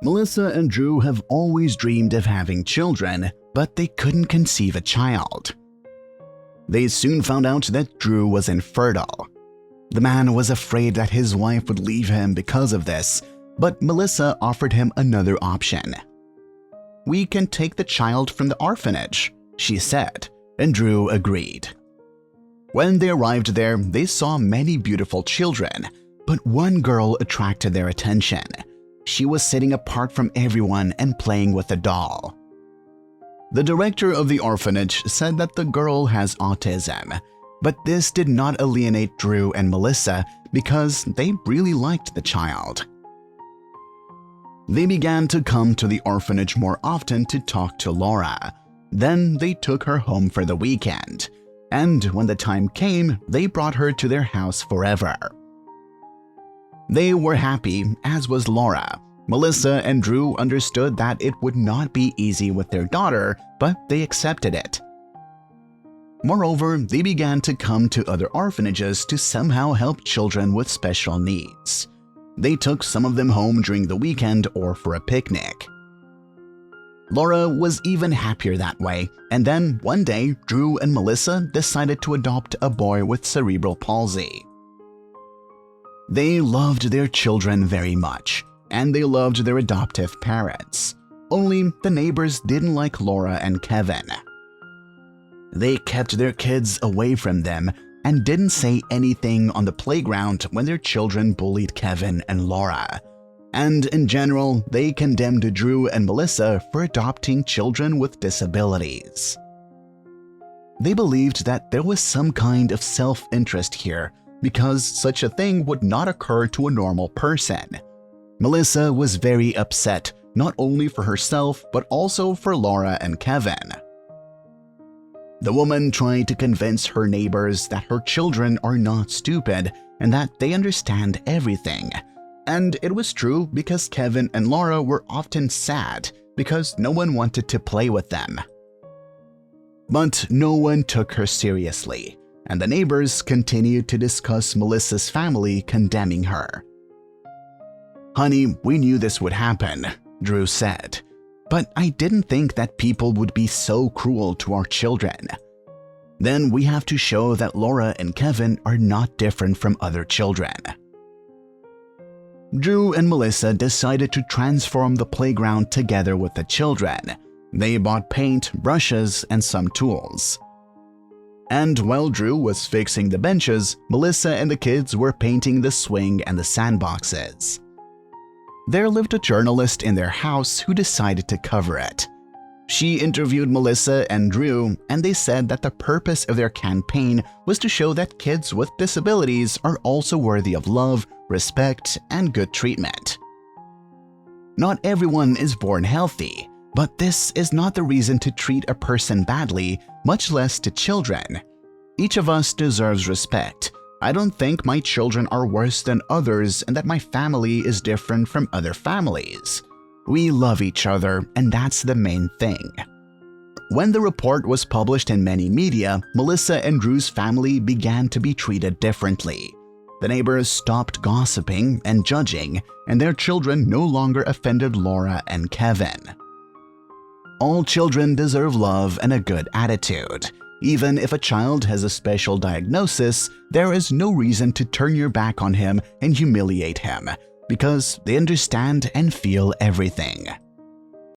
Melissa and Drew have always dreamed of having children, but they couldn't conceive a child. They soon found out that Drew was infertile. The man was afraid that his wife would leave him because of this, but Melissa offered him another option. "We can take the child from the orphanage," she said, and Drew agreed. When they arrived there, they saw many beautiful children, but one girl attracted their attention. She was sitting apart from everyone and playing with a doll. The director of the orphanage said that the girl has autism, but this did not alienate Drew and Melissa because they really liked the child. They began to come to the orphanage more often to talk to Laura. Then they took her home for the weekend, and when the time came, they brought her to their house forever. They were happy, as was Laura. Melissa and Drew understood that it would not be easy with their daughter, but they accepted it. Moreover, they began to come to other orphanages to somehow help children with special needs. They took some of them home during the weekend or for a picnic. Laura was even happier that way, and then one day, Drew and Melissa decided to adopt a boy with cerebral palsy. They loved their children very much, and they loved their adoptive parents. Only the neighbors didn't like Laura and Kevin. They kept their kids away from them and didn't say anything on the playground when their children bullied Kevin and Laura. And in general, they condemned Drew and Melissa for adopting children with disabilities. They believed that there was some kind of self-interest here because such a thing would not occur to a normal person. Melissa was very upset, not only for herself but also for Laura and Kevin. The woman tried to convince her neighbors that her children are not stupid and that they understand everything. And it was true because Kevin and Laura were often sad because no one wanted to play with them. But no one took her seriously, and the neighbors continued to discuss Melissa's family, condemning her. "Honey, we knew this would happen," Drew said, "but I didn't think that people would be so cruel to our children. Then we have to show that Laura and Kevin are not different from other children." Drew and Melissa decided to transform the playground together with the children. They bought paint, brushes, and some tools. And while Drew was fixing the benches, Melissa and the kids were painting the swing and the sandboxes. There lived a journalist in their house who decided to cover it. She interviewed Melissa and Drew, and they said that the purpose of their campaign was to show that kids with disabilities are also worthy of love, respect, and good treatment. Not everyone is born healthy, but this is not the reason to treat a person badly, much less to children. Each of us deserves respect. I don't think my children are worse than others and that my family is different from other families. We love each other, and that's the main thing. When the report was published in many media, Melissa and Drew's family began to be treated differently. The neighbors stopped gossiping and judging, and their children no longer offended Laura and Kevin. All children deserve love and a good attitude. Even if a child has a special diagnosis, there is no reason to turn your back on him and humiliate him, because they understand and feel everything.